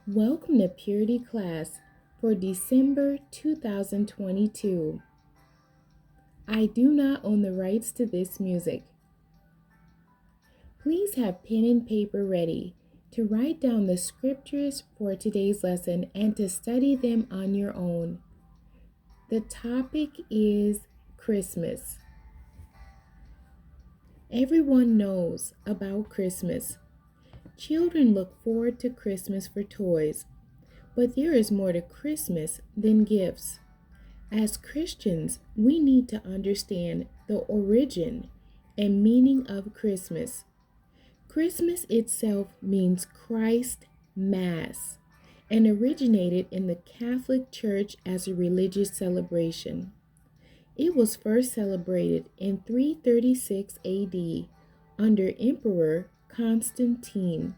Welcome to Purity class for December 2022. I do not own the rights to this music. Please have pen and paper ready to write down the scriptures for today's lesson and to study them on your own. The topic is Christmas. Everyone knows about Christmas. Children look forward to Christmas for toys, but there is more to Christmas than gifts. As Christians, we need to understand the origin and meaning of Christmas. Christmas itself means Christ Mass and originated in the Catholic Church as a religious celebration. It was first celebrated in 336 AD under Emperor Constantine.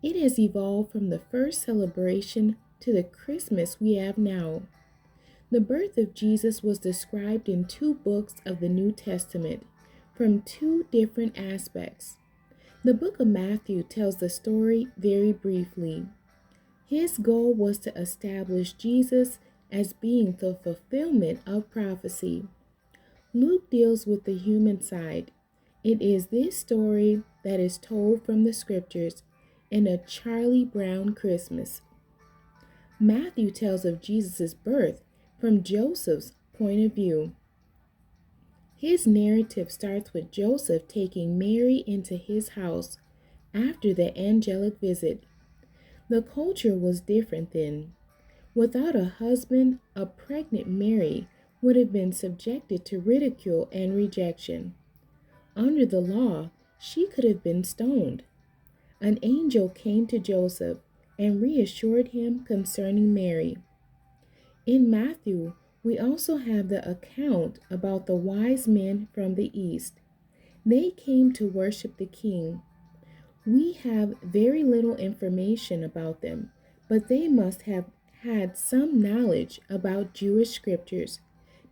It has evolved from the first celebration to the Christmas we have now. The birth of Jesus was described in two books of the New Testament from two different aspects. The book of Matthew tells the story very briefly. His goal was to establish Jesus as being the fulfillment of prophecy. Luke deals with the human side. It is this story that is told from the scriptures in a Charlie Brown Christmas. Matthew tells of Jesus' birth from Joseph's point of view. His narrative starts with Joseph taking Mary into his house after the angelic visit. The culture was different then. Without a husband, a pregnant Mary would have been subjected to ridicule and rejection. Under the law, she could have been stoned. An angel came to Joseph and reassured him concerning Mary. In Matthew, we also have the account about the wise men from the east. They came to worship the king. We have very little information about them, but they must have had some knowledge about Jewish scriptures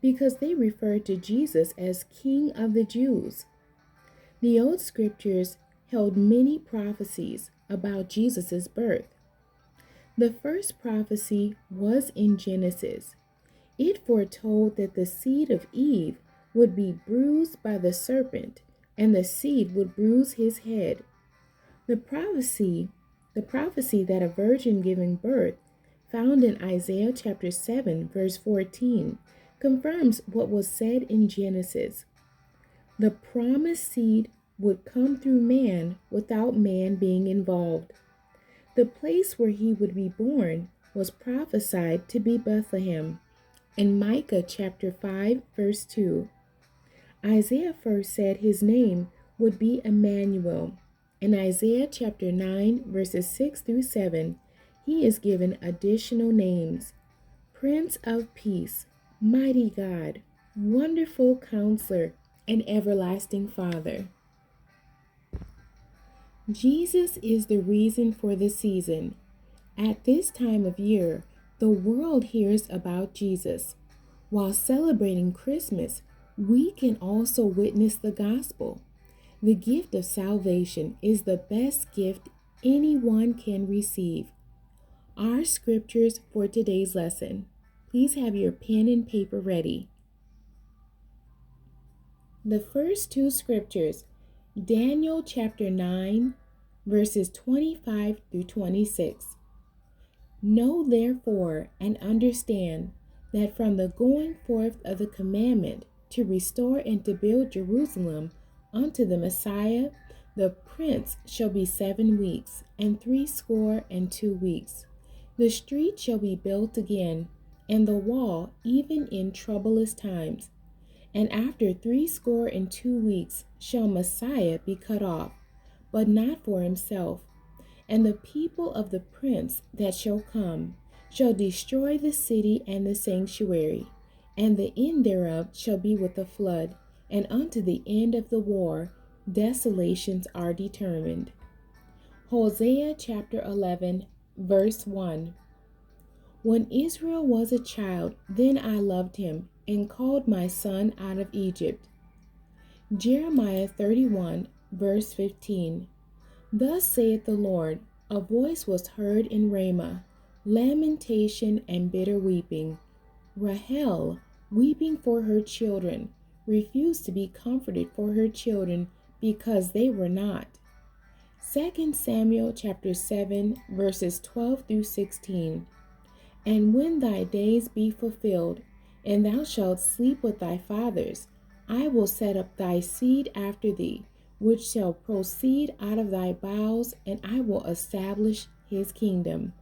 because they refer to Jesus as King of the Jews. The old scriptures held many prophecies about Jesus' birth. The first prophecy was in Genesis. It foretold that the seed of Eve would be bruised by the serpent, and the seed would bruise his head. The prophecy that a virgin giving birth, found in Isaiah chapter 7, verse 14, confirms what was said in Genesis. The promised seed would come through man without man being involved. The place where he would be born was prophesied to be Bethlehem in Micah chapter 5, verse 2. Isaiah first said his name would be Emmanuel. In Isaiah chapter 9, verses 6 through 7, he is given additional names: Prince of Peace, Mighty God, Wonderful Counselor, and Everlasting Father. Jesus is the reason for the season. At this time of year, the world hears about Jesus. While celebrating Christmas, we can also witness the gospel. The gift of salvation is the best gift anyone can receive. Our scriptures for today's lesson. Please have your pen and paper ready. The first two scriptures, Daniel chapter 9, verses 25 through 26. Know therefore and understand that from the going forth of the commandment to restore and to build Jerusalem unto the Messiah, the prince shall be 7 weeks, and 62 weeks. The street shall be built again, and the wall even in troublous times. And after 62 weeks shall Messiah be cut off, but not for himself. And the people of the prince that shall come shall destroy the city and the sanctuary, and the end thereof shall be with a flood, and unto the end of the war desolations are determined. Hosea chapter 11, verse 1. When Israel was a child, then I loved him, and called my son out of Egypt. Jeremiah 31, verse 15. Thus saith the Lord, A voice was heard in Ramah, lamentation and bitter weeping. Rahel, weeping for her children, refused to be comforted for her children because they were not. 2 Samuel chapter 7 verses 12 through 16. And when thy days be fulfilled, and thou shalt sleep with thy fathers, I will set up thy seed after thee, which shall proceed out of thy bowels, and I will establish his kingdom.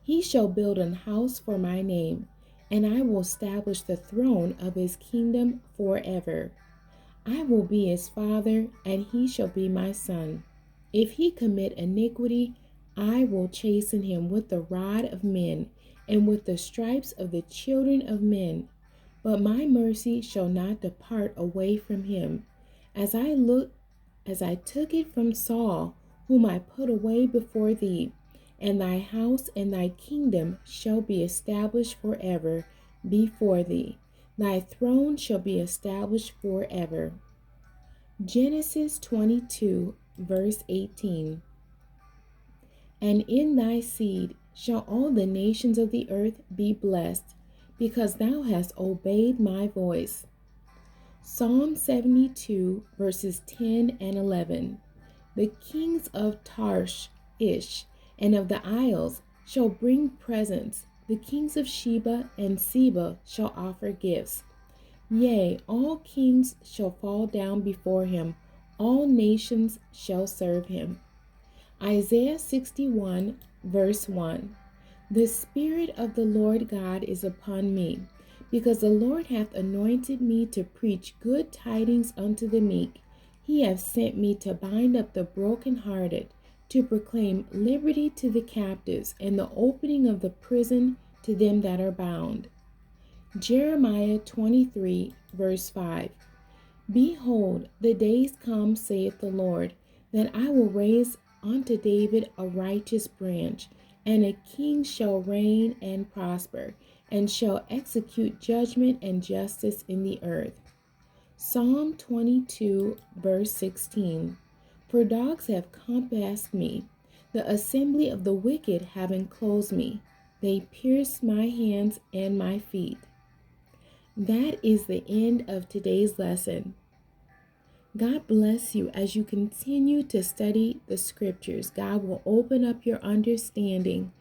He shall build an house for my name, and I will establish the throne of his kingdom forever. I will be his father, and he shall be my son. If he commit iniquity, I will chasten him with the rod of men, and with the stripes of the children of men. But my mercy shall not depart away from him, as I took it from Saul, whom I put away before thee. And thy house and thy kingdom shall be established forever before thee. Thy throne shall be established forever. Genesis 22, verse 18. And in thy seed shall all the nations of the earth be blessed, because thou hast obeyed my voice. Psalm 72, verses 10 and 11. The kings of Tarshish and of the isles shall bring presents. The kings of Sheba and Seba shall offer gifts. Yea, all kings shall fall down before him, all nations shall serve him. Isaiah 61, verse 1. The Spirit of the Lord God is upon me, because the Lord hath anointed me to preach good tidings unto the meek. He hath sent me to bind up the brokenhearted, to proclaim liberty to the captives, and the opening of the prison to them that are bound. Jeremiah 23, verse 5. Behold, the days come, saith the Lord, that I will raise unto David a righteous branch, and a king shall reign and prosper, and shall execute judgment and justice in the earth. Psalm 22, verse 16. For dogs have compassed me, the assembly of the wicked have enclosed me. They pierced my hands and my feet. That is the end of today's lesson. God bless you as you continue to study the scriptures. God will open up your understanding